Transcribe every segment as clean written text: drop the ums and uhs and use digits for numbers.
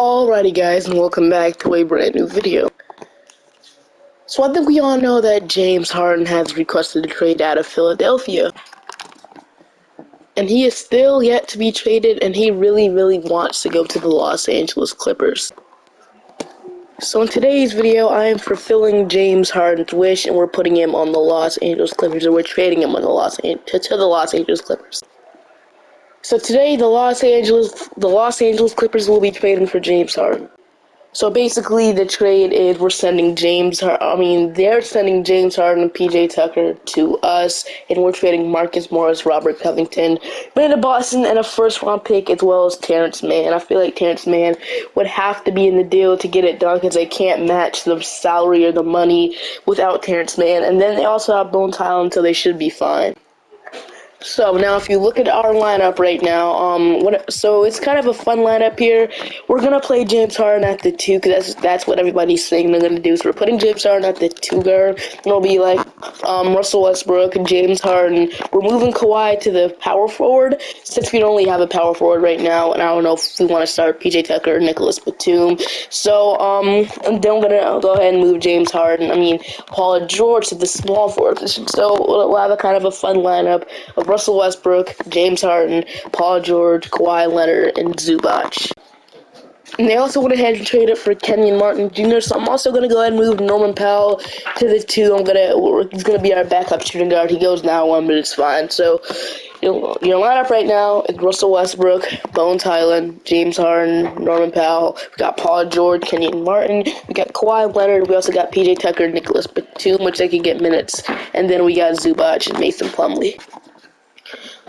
Alrighty guys, and welcome back to a brand new video. So I think we all know that James Harden has requested a trade out of Philadelphia. And he is still yet to be traded, and he really wants to go to the Los Angeles Clippers. So in today's video, I am fulfilling James Harden's wish, and we're putting him on the Los Angeles Clippers, or we're trading him on the to the Los Angeles Clippers. So today, the Los Angeles Clippers will be trading for James Harden. So basically, the trade is they're sending James Harden and PJ Tucker to us, and we're trading Marcus Morris, Robert Covington, Brandon Boston, and a first-round pick, as well as Terrence Mann. I feel like Terrence Mann would have to be in the deal to get it done because they can't match the salary or the money without Terrence Mann. And then they also have Bones Hyland, so they should be fine. So now, if you look at our lineup right now, so it's kind of a fun lineup here. We're gonna play James Harden at the 2, because that's what everybody's saying they're gonna do. So we're putting James Harden at the 2 guard. And it'll be like Russell Westbrook and James Harden. We're moving Kawhi to the power forward since we don't only have a power forward right now, and I don't know if we want to start PJ Tucker or Nicholas Batum. So and then we're gonna go ahead and move James Harden. Paul George to the small forward position. So we'll have a kind of a fun lineup of Russell Westbrook, James Harden, Paul George, Kawhi Leonard, and Zubac. And they also went ahead and traded for Kenyon Martin Jr., so I'm also going to go ahead and move Norman Powell to the 2. He's going to be our backup shooting guard. He goes now 1, but it's fine. So your lineup right now is Russell Westbrook, Bones Hyland, James Harden, Norman Powell. We got Paul George, Kenyon Martin. We got Kawhi Leonard. We also got PJ Tucker, Nicholas Batum, which they can get minutes. And then we got Zubac and Mason Plumlee.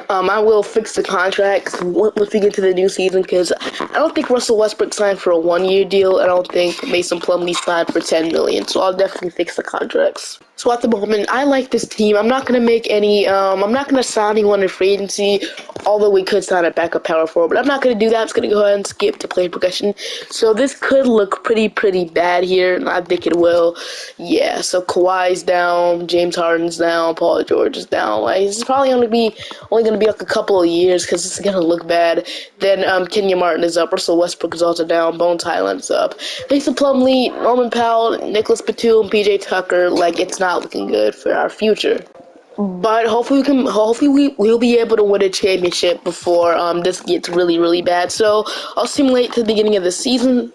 I will fix the contracts once we get to the new season, because I don't think Russell Westbrook signed for a 1-year deal. I don't think Mason Plumlee signed for $10 million, so I'll definitely fix the contracts. So at the moment, I like this team. I'm not gonna make any. I'm not gonna sign anyone in free agency, although we could sign a backup power forward. But I'm not gonna do that. I'm just gonna go ahead and skip to player progression. So this could look pretty bad here, and I think it will. Yeah. So Kawhi's down, James Harden's down, Paul George is down. Like, this is probably only gonna be like a couple of years because it's gonna look bad. Then Kenyon Martin is up, Russell Westbrook is also down, Bones Hyland's up, Mason Plumlee, Norman Powell, Nicholas Batum, PJ Tucker. Like, it's not looking good for our future. But hopefully we'll be able to win a championship before this gets really bad. So I'll simulate to the beginning of the season.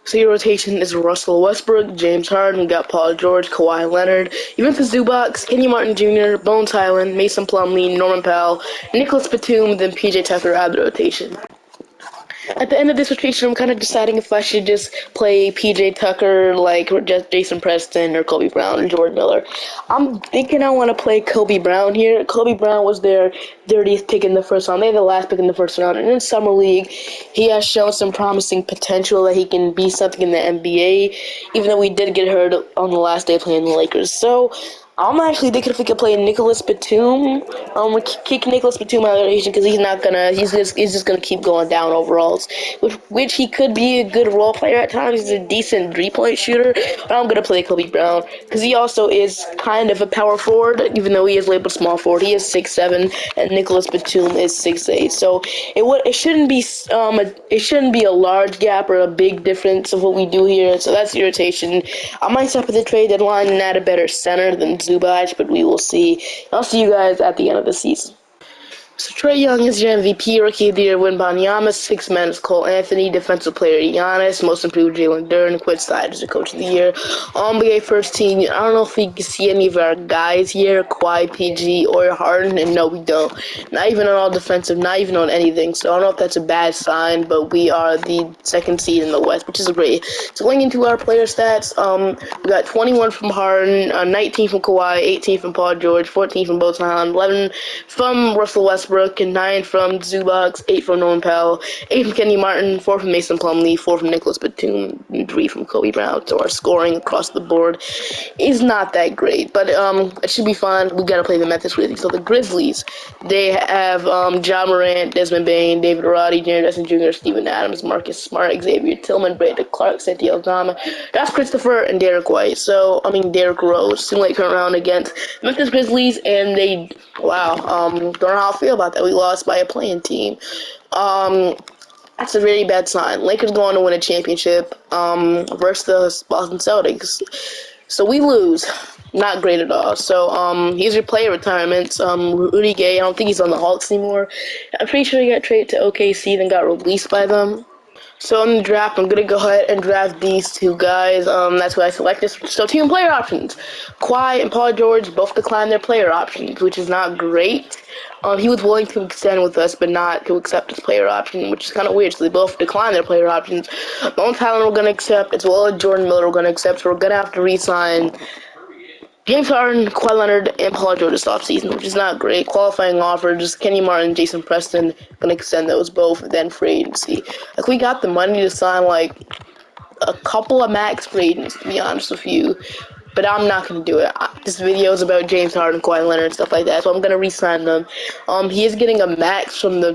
So your rotation is Russell Westbrook, James Harden, we got Paul George, Kawhi Leonard, Juventus Zubac, Kenyon Martin Jr., Bones Hyland, Mason Plumlee, Norman Powell, Nicholas Batum, then PJ Tucker out of the rotation. At the end of this rotation, I'm kind of deciding if I should just play PJ Tucker, like just Jason Preston, or Kobe Brown, or Jordan Miller. I'm thinking I want to play Kobe Brown here. Kobe Brown was their 30th pick in the first round. They had the last pick in the first round. And in Summer League, he has shown some promising potential that he can be something in the NBA, even though we did get hurt on the last day playing the Lakers. So I'm actually thinking if we could play Nicholas Batum. We kick Nicholas Batum out of the rotation because he's just gonna keep going down overalls. Which he could be a good role player at times. He's a decent 3-point shooter. But I'm gonna play Kobe Brown because he also is kind of a power forward, even though he is labeled small forward. He is 6'7", and Nicholas Batum is 6'8". So it shouldn't be a large gap or a big difference of what we do here. So that's the rotation. I might stop at the trade deadline and add a better center than Zubac, but we will see. I'll see you guys at the end of the season. So Trae Young is your MVP, Rookie of the Year Wembanyama, 6th man is Cole Anthony, Defensive Player Giannis, Most Improved Jalen Duren, Quinn Snyder is the Coach of the Year. NBA First Team, I don't know if we can see any of our guys here, Kawhi, PG, or Harden, and no, we don't. Not even on all defensive, not even on anything, so I don't know if that's a bad sign, but we are the 2nd seed in the West, which is great. So going into our player stats, we got 21 from Harden, 19 from Kawhi, 18 from Paul George, 14 from Bones Hyland, 11 from Russell Westbrook, and 9 from Zubac, 8 from Norman Powell, 8 from Kenyon Martin, 4 from Mason Plumlee, 4 from Nicholas Batum, and 3 from Kobe Brown. So our scoring across the board is not that great, but it should be fun. We gotta play them at this week. So the Grizzlies, they have Ja Morant, Desmond Bane, David Roddy, Jaren Jackson Jr., Steven Adams, Marcus Smart, Xavier Tillman, Brandon Clark, Cynthia Aldama, Josh Christopher, and Derek White. Derek Rose. Simulate current round against Memphis Grizzlies, and they, wow, don't know how I feel about that. We lost by a playing team. That's a very bad sign. Lakers going to win a championship versus the Boston Celtics. So we lose. Not great at all. So here's your player retirements. Rudy Gay, I don't think he's on the Hawks anymore. I'm pretty sure he got traded to OKC, then got released by them. So in the draft, I'm gonna go ahead and draft these two guys. That's why I selected. So team player options. Kawhi and Paul George both declined their player options, which is not great. He was willing to extend with us, but not to accept his player option, which is kind of weird. So they both declined their player options. Bones Highland we're gonna accept, as well as Jordan Miller we're gonna accept. So we're gonna have to re-sign James Harden, Kawhi Leonard, and Paul George this offseason, which is not great. Qualifying offers, Kenny Martin, Jason Preston, gonna extend those both, then free agency. Like, we got the money to sign, like, a couple of max free agents, to be honest with you. But I'm not gonna do it. This video is about James Harden, Kawhi Leonard, and stuff like that, so I'm gonna re-sign them. He is getting a max from the...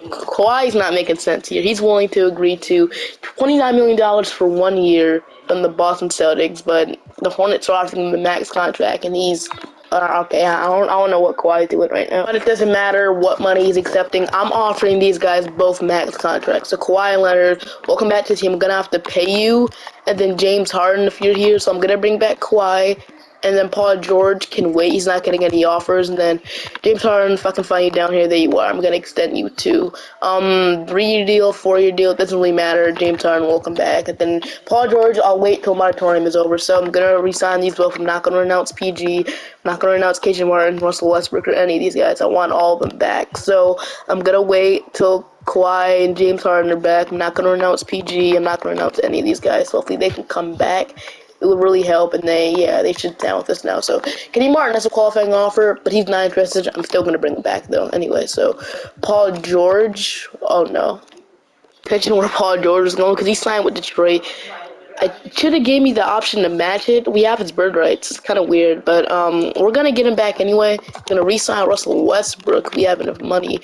Kawhi's not making sense here. He's willing to agree to $29 million for 1 year from the Boston Celtics, but the Hornets are offering him the max contract, and he's okay. I don't know what Kawhi's doing right now, but it doesn't matter what money he's accepting. I'm offering these guys both max contracts. So Kawhi Leonard, welcome back to the team. I'm gonna have to pay you, and then James Harden if you're here. So I'm gonna bring back Kawhi. And then Paul George can wait. He's not getting any offers. And then James Harden, if I can find you down here, there you are. I'm gonna extend you to 3-year deal, 4-year deal. It doesn't really matter. James Harden, welcome back. And then Paul George, I'll wait till moratorium is over. So I'm gonna resign these both. I'm not gonna renounce PG. I'm not gonna renounce KJ Martin, Russell Westbrook, or any of these guys. I want all of them back. So I'm gonna wait till Kawhi and James Harden are back. I'm not gonna renounce PG. I'm not gonna renounce any of these guys. So hopefully they can come back. It would really help, and they should down with us now. So Kenny Martin has a qualifying offer, but he's not interested. I'm still gonna bring him back though. Anyway, so Paul George. Oh no, attention where Paul George is going because he signed with Detroit. I should have gave me the option to match it. We have his bird rights. It's kind of weird, but we're gonna get him back anyway. Gonna re-sign Russell Westbrook. We have enough money.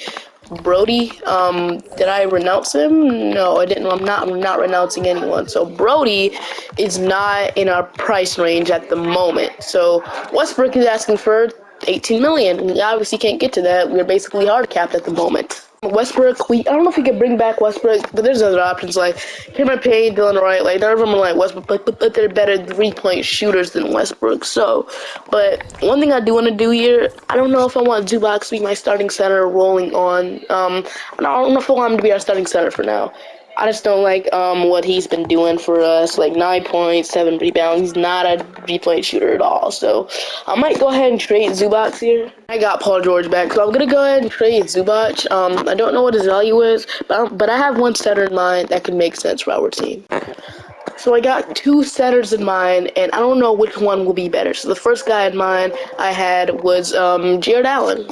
Brody, did I renounce him? No, I didn't. I'm not renouncing anyone. So Brody is not in our price range at the moment. So Westbrook is asking for 18 million. We obviously can't get to that. We're basically hard capped at the moment. Westbrook, I don't know if we could bring back Westbrook, but there's other options like Cameron Payne, Dylan Wright, like none of them are like Westbrook, but they're better 3-point shooters than Westbrook. So, but one thing I do want to do here, I don't know if I want Zubac to be my starting center rolling on. I don't know if I want him to be our starting center for now. I just don't like what he's been doing for us, like 9 points, 7 rebounds. He's not a 3-point shooter at all. So I might go ahead and trade Zubac here. I got Paul George back, so I'm gonna go ahead and trade Zubac. I don't know what his value is, but I have one setter in mind that could make sense for our team. So I got 2 setters in mind, and I don't know which one will be better. So the first guy in mind I had was Jared Allen.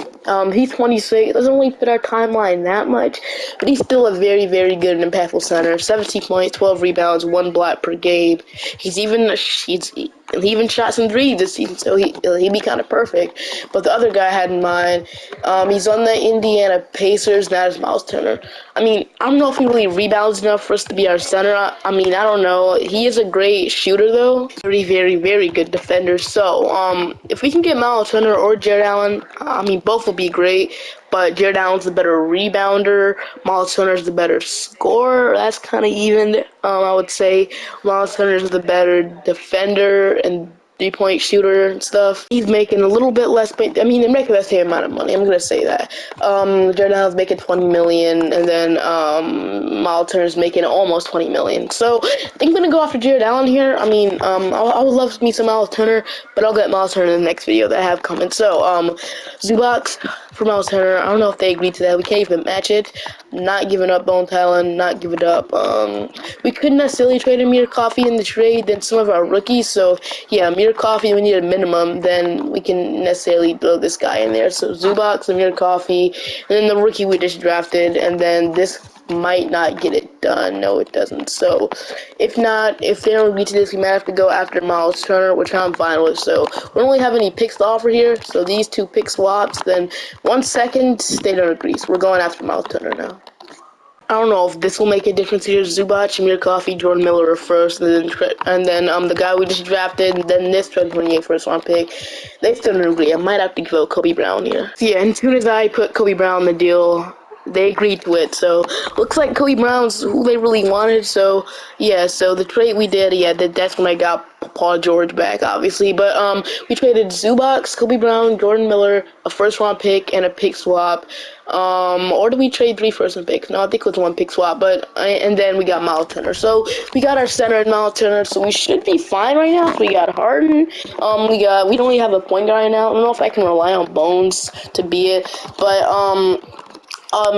He's 26, doesn't really fit our timeline that much, but he's still a very, very good and impactful center. 17 points, 12 rebounds, 1 block per game. He even shot some threes this season, so he'd be kind of perfect. But the other guy I had in mind, he's on the Indiana Pacers, that is Miles Turner. I mean, I don't know if he really rebounds enough for us to be our center. I mean, I don't know. He is a great shooter, though. Very, very, very good defender. So, if we can get Miles Turner or Jared Allen, I mean, both will be great. But Jared Allen's the better rebounder. Miles Turner's the better scorer. That's kind of even. I would say Miles Turner's the better defender and 3-point shooter and stuff. He's making a little bit less. I mean, they're making the same amount of money. I'm gonna say that. Jared Allen's making $20 million, and then Miles Turner's making almost $20 million. So I think I'm gonna go after Jared Allen here. I mean, I would love to meet some Miles Turner, but I'll get Miles Turner in the next video that I have coming. So Zubac for Miles Turner. I don't know if they agreed to that. We can't even match it. Not giving up Bones Highland. Not giving up. We couldn't necessarily trade Amir Coffee in the trade than some of our rookies. So yeah, Amir Coffee, we need a minimum. Then we can necessarily throw this guy in there. So Zubac, Amir Coffee, and then the rookie we just drafted, and then this might not get it done. No, it doesn't. So if they don't agree to this, we might have to go after Miles Turner, which I'm fine with. So we don't really have any picks to offer here. So these 2 pick swaps, then 1 second, they don't agree. So we're going after Miles Turner now. I don't know if this will make a difference here. Zubac, Amir Coffee, Jordan Miller are first, and then the guy we just drafted, and then this 2028 first round pick. They still don't agree. I might have to go Kobe Brown here. So yeah, as soon as I put Kobe Brown in the deal, they agreed to it. So looks like Kobe Brown's who they really wanted. So yeah, so the trade we did, yeah, that's when I got Paul George back, obviously. But we traded Zubac, Kobe Brown, Jordan Miller, a first round pick, and a pick swap. Or did we trade 3 first round picks? No, I think it was 1 pick swap. But and then we got Miles Turner. So we got our center in Miles Turner. So we should be fine right now. We got Harden. We don't really have a point guard right now. I don't know if I can rely on Bones to be it, but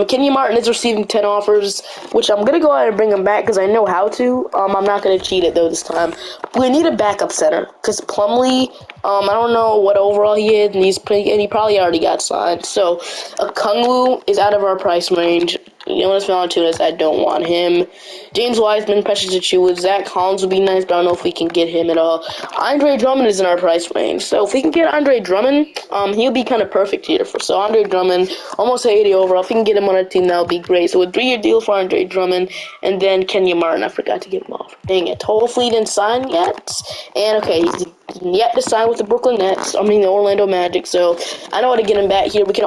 Kenyon Martin is receiving 10 offers, which I'm going to go ahead and bring him back because I know how to. I'm not going to cheat it, though, this time. We need a backup center because Plumlee, I don't know what overall he is, and he probably already got signed. So, Okongwu is out of our price range. Jonas Valanciunas, I don't want him. James Wiseman, Precious Achiuwa, Zach Collins would be nice, but I don't know if we can get him at all. Andre Drummond is in our price range, so if we can get Andre Drummond, he'll be kind of perfect here. So Andre Drummond, almost 80 overall. If we can get him on our team, that would be great. So a 3-year deal for Andre Drummond, and then Kenyon Martin. I forgot to get him off. Dang it. Hopefully he didn't sign yet. And okay, he's yet to sign with the Brooklyn Nets. The Orlando Magic. So I know how to get him back here. We can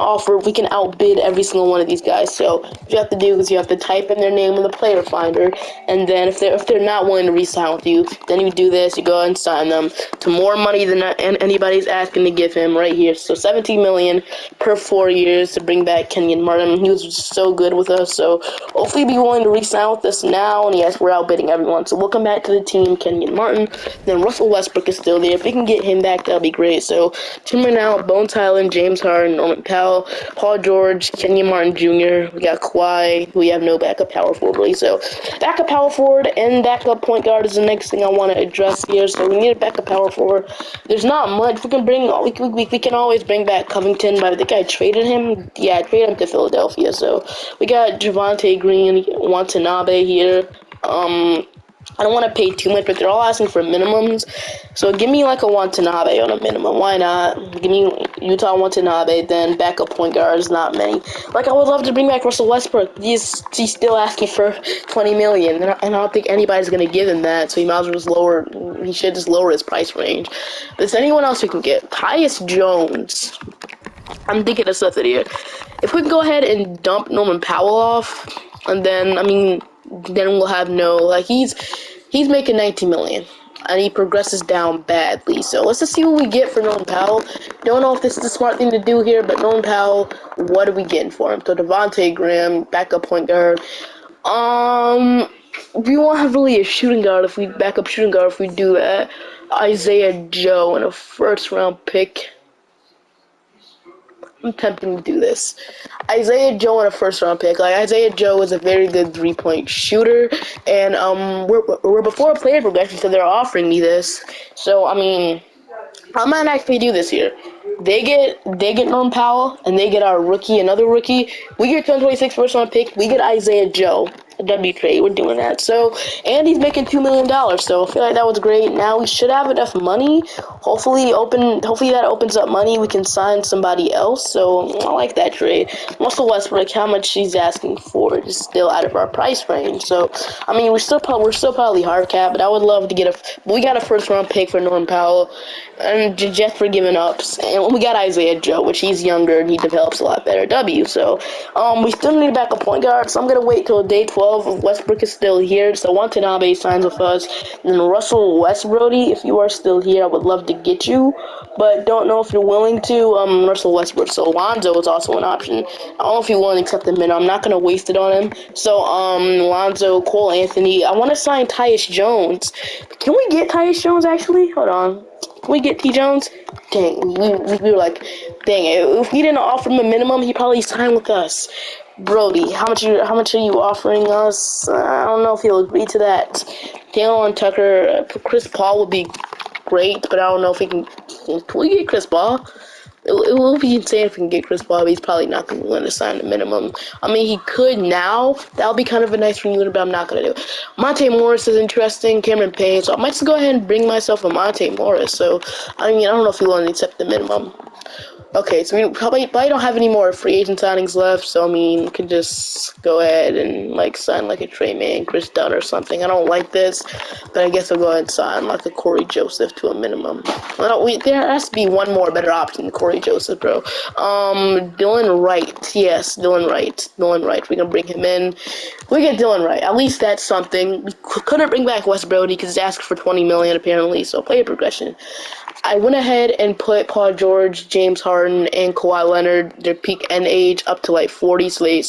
outbid every single one of these guys. So what you have to do is you have to type in their name in the player finder, and then if they're not willing to re-sign with you, then you do this. You go ahead and sign them to more money than anybody's asking to give him right here. So $17 million per 4 years to bring back Kenyon Martin. He was so good with us. So hopefully be willing to re-sign with us now. And yes, we're outbidding everyone. So we'll come back to the team. Kenyon Martin. Then Russell Westbrook is still there. If we can get him back, that'll be great. So team right now: Bones Hyland, James Harden, Norman Powell, Paul George, Kenyon Martin Jr. We got Kawhi. We have no backup power forward really. So backup power forward and backup point guard is the next thing I want to address here. So we need a backup power forward. There's not much we can bring. We can always bring back Covington, but I think I traded him. Yeah, I traded him to Philadelphia. So we got Javante Green, Watanabe here. I don't want to pay too much, but they're all asking for minimums. So give me like a Watanabe on a minimum. Why not? Give me Utah Watanabe, then backup point guards, not many. Like, I would love to bring back Russell Westbrook. He's still asking for $20 million, and I don't think anybody's going to give him that, so he might as well he should just lower his price range. But there's anyone else we can get? Tyus Jones. I'm thinking of something here. If we can go ahead and dump Norman Powell off, and then, then we'll have he's making $19 million, and he progresses down badly. So let's just see what we get for Norman Powell. Don't know if this is the smart thing to do here, but Norman Powell, what are we getting for him? So Devontae Graham, backup point guard. We won't have really a shooting guard if we do that. Isaiah Joe and a first round pick. I'm tempted to do this. Isaiah Joe and a first-round pick. Like, Isaiah Joe is a very good three-point shooter, and we're before player progression, so they're offering me this. So I might actually do this here. They get Norman Powell, and they get our rookie, another rookie. We get 2026 first-round pick. We get Isaiah Joe. W trade. We're doing that. So, and he's making $2 million. So I feel like that was great. Now we should have enough money. Hopefully that opens up money. We can sign somebody else. So I like that trade. Russell Westbrook, how much she's asking for is still out of our price range. So we're still probably hard cap, but I would love to we got a first round pick for Norman Powell, and just for giving ups. And we got Isaiah Joe, which he's younger and he develops a lot better. W. So we still need a backup point guard. So I'm gonna wait till day 12. Westbrook is still here, so Watanabe signs with us. And Russell Westbrook, if you are still here, I would love to get you, but don't know if you're willing to. Russell Westbrook. So Lonzo is also an option. I don't know if you want to accept the minute. I'm not gonna waste it on him. So Lonzo, Cole Anthony. I want to sign Tyus Jones. Can we get Tyus Jones actually? Hold on. Can we get T Jones? Dang, we were like, dang it. If we didn't offer him a minimum, he probably signed with us. Brody, how much are you offering us? I don't know if he'll agree to that. Taylor Tucker, Chris Paul would be great, but I don't know if we can we get Chris Paul? It will be insane if we can get Chris Paul, but he's probably not going to want to sign the minimum. He could now. That would be kind of a nice reunion, but I'm not going to do it. Monte Morris is interesting. Cameron Payne. So I might just go ahead and bring myself a Monte Morris. So, I don't know if you want to accept the minimum. Okay, so we probably don't have any more free agent signings left, so I mean, we can just go ahead and like sign like a Trey Man, Chris Dunn or something. I don't like this, but I guess I'll go ahead and sign like a Corey Joseph to a minimum. Well, there has to be one more better option than Corey Joseph, bro. Dylan Wright, yes, Dylan Wright, Dylan Wright. We can bring him in. We get Dylan Wright. At least that's something. We couldn't bring back Wes Brody because he's asked for 20 million apparently. So player progression. I went ahead and put Paul George, James Harden, and Kawhi Leonard, their peak end age up to like 40, so they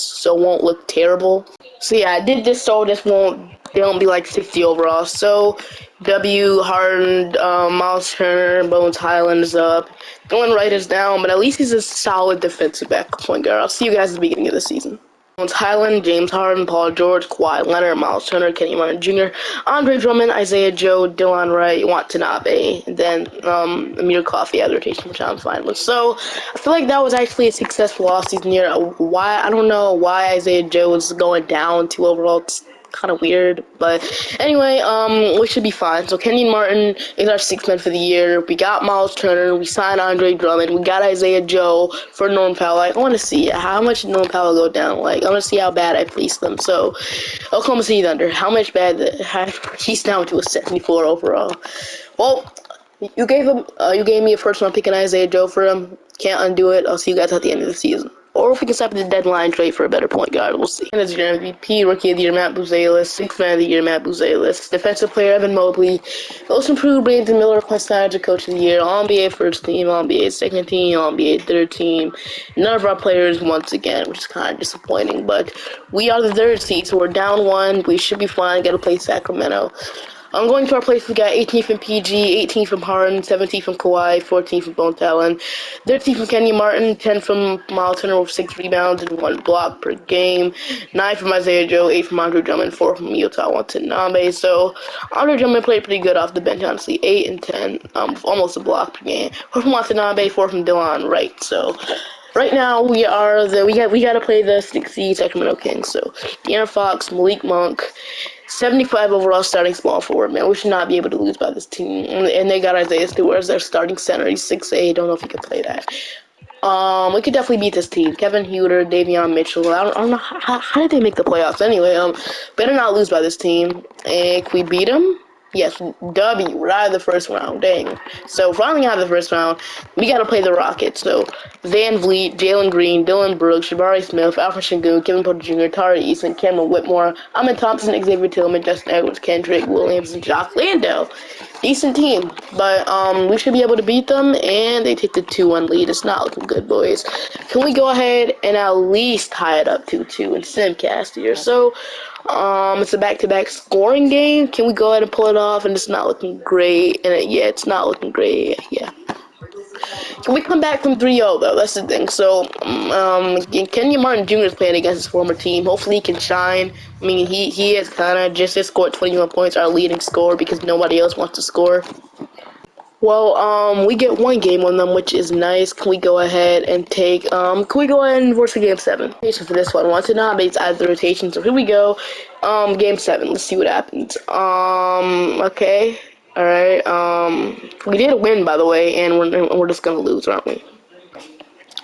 won't look terrible. So yeah, I did this so they won't be like 60 overall. So Harden, Miles Turner, Bones Highland is up. Dylan Wright is down, but at least he's a solid defensive back point guard. I'll see you guys at the beginning of the season. Highland, James Harden, Paul George, Kawhi Leonard, Miles Turner, Kenny Martin Jr., Andre Drummond, Isaiah Joe, Dylan Wright, Watanabe, and then Amir Coffey at rotation, which I'm fine with. So I feel like that was actually a successful offseason year. I don't know why Isaiah Joe was going down to overall. It's kind of weird, but anyway, we should be fine. So Kenny Martin is our sixth man for the year. We got Miles Turner. We signed Andre Drummond. We got Isaiah Joe for Norman Powell. I want to see how much Norman Powell go down. Like I want to see how bad I fleeced them. So Oklahoma City Thunder, how much bad he's down to a 74 overall. Well, you gave me a first round pick in Isaiah Joe for him. Can't undo it. I'll see you guys at the end of the season. Or if we can stop the deadline trade for a better point guard, we'll see. And as your MVP, Rookie of the Year, Matt Buzelis. Sixth Man of the Year, Matt Buzelis. Defensive Player, Evan Mobley. Most Improved, Brandon Miller, Quest Manager, Coach of the Year. All-NBA First Team, All-NBA Second Team, All-NBA Third Team. None of our players once again, which is kind of disappointing. But we are the third seed, so we're down one. We should be fine. Got to play Sacramento. I'm going to our place. We got 18th from PG, 18th from Harden, 17th from Kawhi, 14th from Bones Allen, 13th from Kenny Martin, 10th from Miles Turner with 6 rebounds and 1 block per game, 9th from Isaiah Joe, 8th from Andre Drummond, 4th from Utah Watanabe. So Andre Drummond played pretty good off the bench, honestly, 8 and 10, almost a block per game. 4th from Watanabe, 4th from Dylan Wright. So right now we got to play the 6 seed Sacramento Kings. So De'Aaron Fox, Malik Monk. 75 overall starting small forward, man. We should not be able to lose by this team. And they got Isaiah Stewart as their starting center. He's 6'8". Don't know if he can play that. We could definitely beat this team. Kevin Huerter, Davion Mitchell. I don't know how did they make the playoffs anyway. Better not lose by this team. And can we beat them? Yes, W. We're out of the first round. Dang. So finally out of the first round, we got to play the Rockets. So Van Vliet, Jalen Green, Dylan Brooks, Jabari Smith, Alfred Şengün, Kevin Porter Jr., Tari Eason, Cameron Whitmore, Ahmed Thompson, Xavier Tillman, Justin Edwards, Kendrick Williams, and Jock Landale. Decent team, but we should be able to beat them, and they take the 2-1 lead. It's not looking good, boys. Can we go ahead and at least tie it up 2-2 in Simcast here? So it's a back-to-back scoring game. Can we go ahead and pull it off? And it's not looking great. And yeah, it's not looking great. Yeah. Can we come back from 3-0 though? That's the thing. So Kenny Martin Jr. is playing against his former team. Hopefully he can shine. I mean, he has kind of just scored 21 points, our leading scorer, because nobody else wants to score. Well, we get one game on them, which is nice. Can we go ahead and take, can we go ahead and force a game 7? For this one, Watanabe's out of the rotation, so here we go. Game 7, let's see what happens. Okay. Alright, we did win, by the way, and we're just gonna lose, aren't we?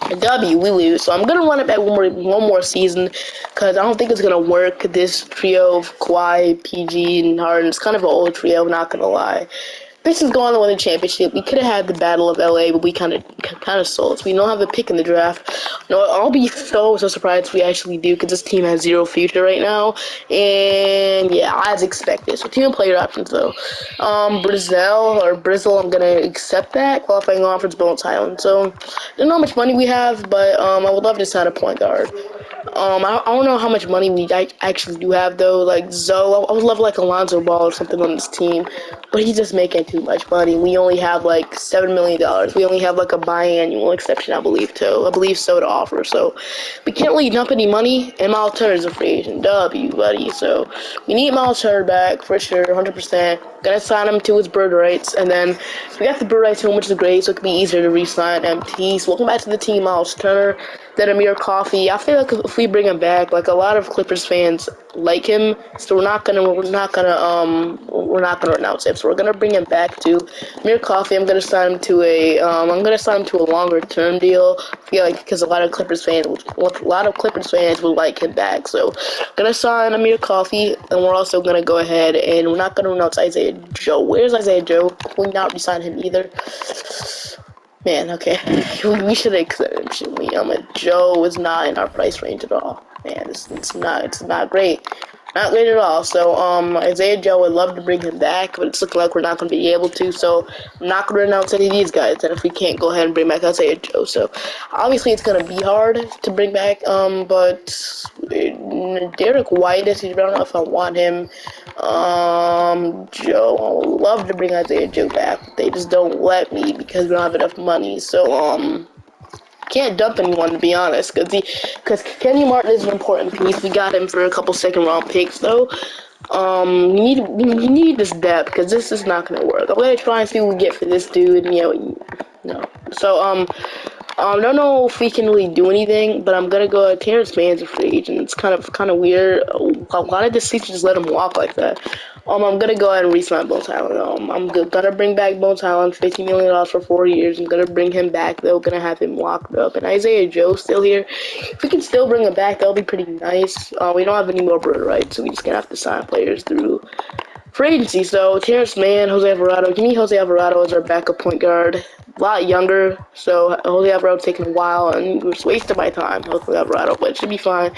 A W, we lose. So I'm gonna run it back one more season, because I don't think it's gonna work. This trio of Kawhi, PG, and Harden is kind of an old trio, not gonna lie. Pistons go on to win the championship. We could have had the Battle of LA, but we kind of sold. So we don't have a pick in the draft. No, I'll be so surprised if we actually do, because this team has 0 future right now. And yeah, as expected. So team and player options though. Brizzle, I'm gonna accept that. Qualifying offers Bones Highland. So I don't know how much money we have, but I would love to sign a point guard. I don't know how much money we actually do have though. Like Zoe, I would love like Alonzo Ball or something on this team, but he's just making too much money. We only have like $7 million. We only have like a biannual exception, I believe so to offer. So we can't really dump any money. And Miles Turner is a free agent, W, buddy. So we need Miles Turner back for sure, 100%. Gonna sign him to his bird rights, and then we got the bird rights to him, which is great. So it could be easier to re-sign MT. So welcome back to the team, Miles Turner. than Amir Coffee. I feel like if we bring him back, like a lot of Clippers fans like him, so we're not gonna renounce him. So we're gonna bring him back to Amir Coffee. I'm gonna sign him to a longer term deal. I feel like because a lot of Clippers fans would like him back. So gonna sign Amir Coffee, and we're also gonna go ahead and we're not gonna renounce Isaiah Joe. Where's Isaiah Joe? Will we not resign him either? Man, okay. We should have accepted him, shouldn't we? Joe is not in our price range at all. Man, it's not great. Not great at all. So, Isaiah Joe, would love to bring him back, but it's looking like we're not going to be able to, so I'm not going to announce any of these guys, and if we can't, go ahead and bring back Isaiah Joe. So, obviously, it's going to be hard to bring back, but Derek White, I don't know if I want him. Joe, I would love to bring Isaiah Joe back, but they just don't let me because we don't have enough money, so, can't dump anyone, to be honest, because Kenny Martin is an important piece. We got him for a couple second-round picks, though. We need this depth, because this is not going to work. I'm going to try and see what we get for this dude, no. So, I don't know if we can really do anything, but I'm gonna go. Terrence Mann's a free agent. It's kind of weird. Why did the Seahawks just let him walk like that? I'm gonna go ahead and re-sign Bones Highland. I'm gonna bring back Bones Highland, $50 million for 4 years. I'm gonna bring him back. They're gonna have him locked up. And Isaiah Joe's still here. If we can still bring him back, that'll be pretty nice. We don't have any more bird rights, so we just gonna have to sign players through free agency. So Terrence Mann, Jose Alvarado. Give me Jose Alvarado as our backup point guard. A lot younger, so Jose Alvarado's taking a while, and it was wasting my time, Jose Alvarado, but it should be fine.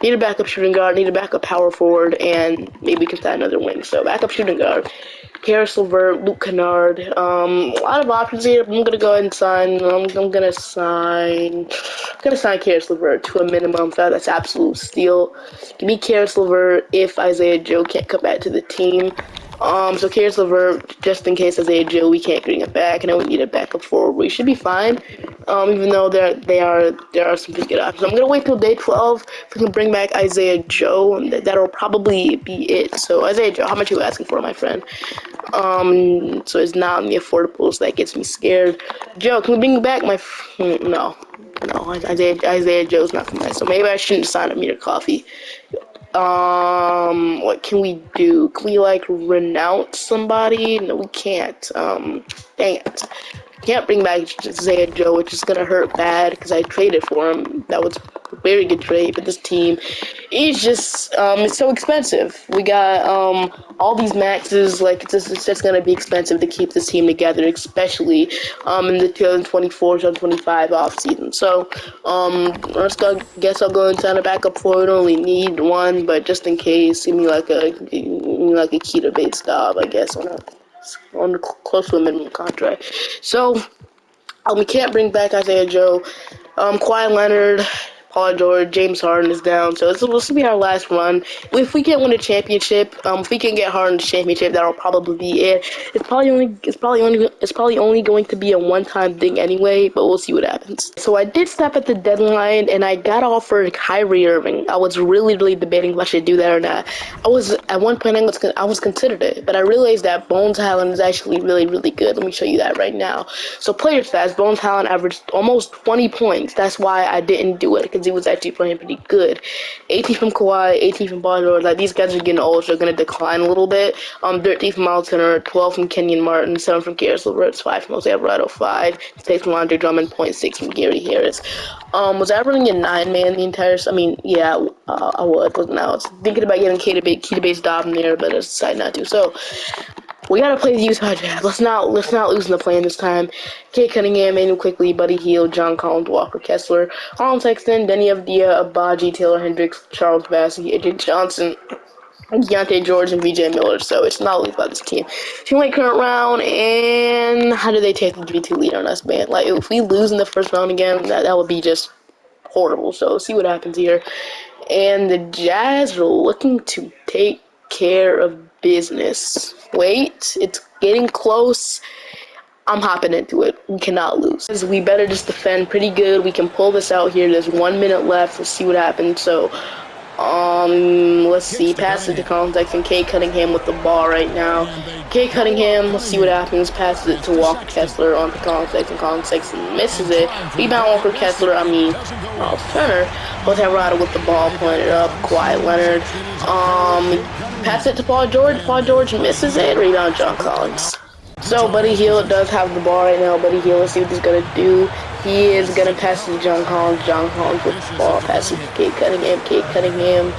Need a backup shooting guard, need a backup power forward, and maybe we can sign another wing. So backup shooting guard. Karis LeVert, Luke Kennard. A lot of options here. I'm gonna go ahead and sign. I'm gonna sign Karis LeVert to a minimum. That's absolute steal. Give me Karis LeVert if Isaiah Joe can't come back to the team. So Karis LeVert, just in case Isaiah Joe, we can't bring it back, and then we need a backup forward. We should be fine. Even though there are some pretty good options. I'm gonna wait till day 12 if we can bring back Isaiah Joe, and that'll probably be it. So Isaiah Joe, how much are you asking for, my friend? So it's not in the affordables. That gets me scared. Joe, can we bring back no, Isaiah Joe's not coming back. So maybe I shouldn't sign up Meter Coffee. What can we do? Can we, like, renounce somebody? No, we can't. Dang it. Can't bring back Isaiah Joe, which is gonna hurt bad because I traded for him. That was a very good trade, but this team is just it's so expensive. We got all these maxes. Like it's just gonna be expensive to keep this team together, especially in the 2024-2025 off season. So guess I'll go and sign a backup forward. Only need one, but just in case, give me like a Keita based job, I guess, on close to a minimum contract. So, we can't bring back Isaiah Joe. Kawhi Leonard, Paul George, James Harden is down. So this will be our last run. If we can't win a championship, if we can get Harden to championship, that'll probably be it. It's probably only going to be a one-time thing anyway, but we'll see what happens. So I did stop at the deadline, and I got offered Kyrie Irving. I was really debating if I should do that or not. At one point I was considered it, but I realized that Bones Highland is actually really good. Let me show you that right now. So player stats, Bones Highland averaged almost 20 points. That's why I didn't do it, because he was actually playing pretty good. 18 from Kawhi, 18 from Paul George. Like, these guys are getting old, so they're going to decline a little bit. 13 from Miles Turner, 12 from Kenyon Martin, 7 from Karis LeVert, 5 from Jose Alvarado, 5, 6 from Andre Drummond, 0.6 from Gary Harris. Was I running a 9-man the entire? I mean, yeah, I was. But now I was thinking about getting Keita-based Dob in there, but I decided not to. So we gotta play the Utah Jazz. Let's not lose in the plan this time. Kate Cunningham, Manuel Quickly, Buddy Hield, John Collins, Walker Kessler, Harlan Sexton, Denny Avdia, Abaji, Taylor Hendricks, Charles Bassey, AJ Johnson, Deontay George, and VJ Miller. So it's not lose by this team. Team late current round, and how do they take the 3-2 lead on us, man? Like, if we lose in the first round again, that would be just horrible. So see what happens here. And the Jazz are looking to take care of business. Wait, it's getting close. I'm hopping into it. We cannot lose. We better just defend pretty good. We can pull this out here. There's 1 minute left. We'll see what happens. So, Let's see. Pass it to context and Kate Cunningham with the ball right now. Kate Cunningham, let's see what happens. Passes it to Walker Kessler onto context, and context misses it. Rebound Walker Kessler, Miles Turner. Jose Alvarado with the ball, pointed up. Kawhi Leonard. Pass it to Paul George. Paul George misses it. Rebound John Collins. So Buddy Hield does have the ball right now. Buddy Hield, let's see what he's gonna do. He is gonna pass it to John Collins. John Collins with the ball, passes to Kate Cunningham. Kate Cunningham,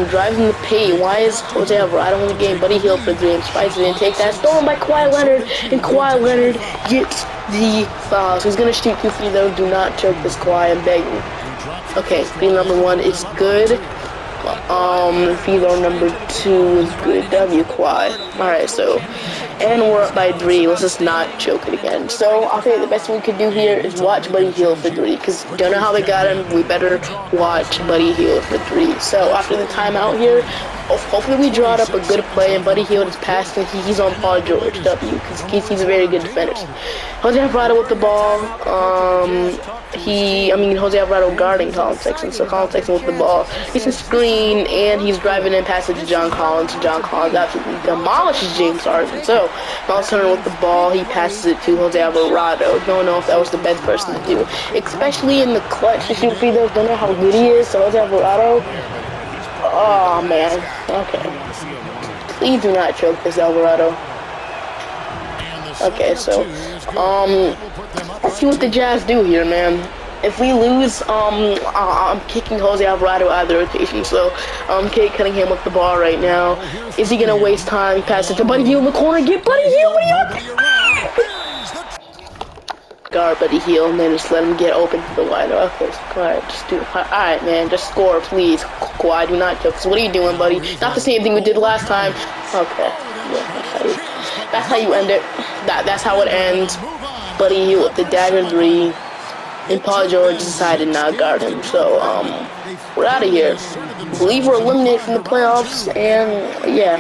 driving the paint. Why is Jose Alvarado in the game? Buddy Hield for 3 and Spicer didn't take that. Stolen by Kawhi Leonard, and Kawhi Leonard gets the foul. So he's gonna shoot 2 free throws. Do not choke this, Kawhi. I'm begging. Okay, free number 1 is good. Free throw number 2 is good. W, Kawhi. Alright, so. And we're up by 3. Let's just not choke it again. So I think the best thing we could do here is watch Buddy Hield for 3. Because don't know how they got him. We better watch Buddy Hield for 3. So after the timeout here, hopefully we draw up a good play. And Buddy Hield is passing. He's on Paul George. W. Because he's a very good defender. Jose Alvarado with the ball. Jose Alvarado guarding Colin Sexton. So Colin Sexton with the ball. He's a screen, and he's driving in, passing to John Collins. John Collins absolutely demolishes James Harden. So Miles Turner with the ball. He passes it to Jose Alvarado. Don't know if that was the best person to do, especially in the clutch to shoot free throws. Don't know how good he is. So Jose Alvarado. Oh man. Okay. Please do not choke this, Alvarado. Okay, so let's see what the Jazz do here, man. If we lose, I'm kicking Jose Alvarado out of the rotation. So, Kate Cunningham with the ball right now. Is he gonna waste time? Pass it to Buddy Hield in the corner. Get Buddy Hield. Guard Buddy Hield, and then just let him get open to the wide. Okay, alright, just do it. Alright, man, just score, please. Kawhi, do not choke. So what are you doing, buddy? Not the same thing we did last time. Okay, yeah, that's how you end it. That's how it ends. Buddy Hield with the dagger 3. And Paul George decided not to guard him. So, we're out of here. I believe we're eliminated from the playoffs, and yeah,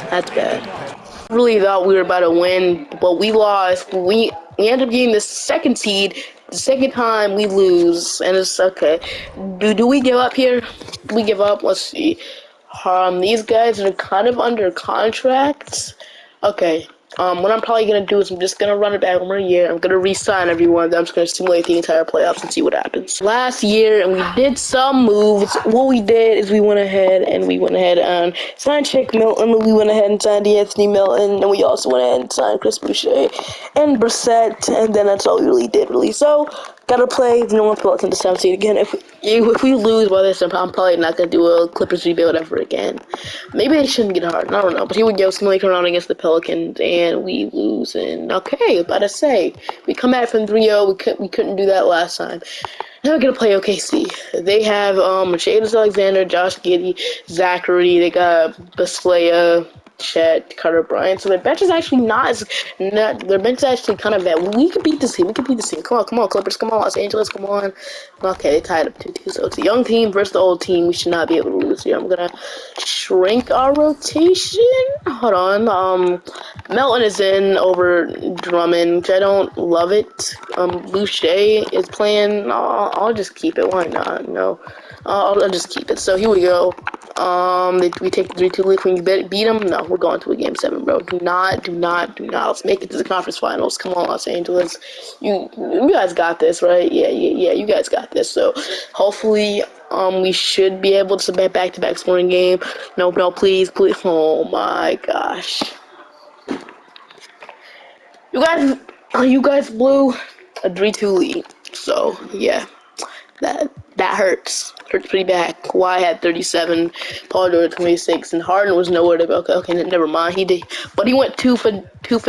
that's bad. I really thought we were about to win, but we lost. We ended up getting the 2nd seed. The 2nd time we lose, and it's okay. Do we give up here? Do we give up? Let's see. These guys are kind of under contract. Okay. What I'm probably gonna do is I'm just gonna run it back 1 more year. I'm gonna re-sign everyone. I'm just gonna simulate the entire playoffs and see what happens. Last year, and we did some moves. What we did is we went ahead and signed Shake Milton. We went ahead and signed Anthony Milton, and we also went ahead and signed Chris Boucher and Brissett, and then that's all we really did, really. So, gotta play the normal Pelicans this time. See again. If we lose by this, I'm probably not gonna do a Clippers rebuild ever again. Maybe they shouldn't get hard. I don't know. But here we go. Simulate around against the Pelicans, and we lose. And okay, about to say we come back from 3-0. We couldn't do that last time. Now we're gonna play OKC. They have Shadis Alexander, Josh Giddey, Zachary. They got Baslea, Chet, Carter Bryant. So their bench is actually their bench is actually kind of bad. We could beat this team. Come on, Clippers. Come on, Los Angeles. Come on. Okay, they tied up 2-2. So it's a young team versus the old team. We should not be able to lose here. I'm gonna shrink our rotation. Hold on. Melton is in over Drummond, which I don't love it. Boucher is playing. I'll just keep it. Why not? No. I'll just keep it. So here we go. We take the 3-2 lead. Can we beat them? No, we're going to a game 7, bro. Do not. Let's make it to the conference finals. Come on, Los Angeles. You guys got this, right? Yeah. You guys got this. So hopefully, we should be able to submit back-to-back scoring game. No, please. Oh my gosh. You guys blew a 3-2 lead. So yeah, that hurts. Hurts pretty bad. Kawhi had 37, Paul George 26, and Harden was nowhere to go. Okay, never mind. He did, but he went 2 for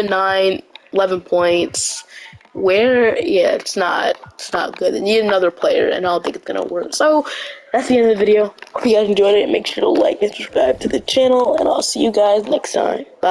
9, 11 points. Yeah, it's not good. They need another player, and I don't think it's gonna work. So that's the end of the video. Hope you guys enjoyed it. Make sure to like and subscribe to the channel, and I'll see you guys next time. Bye.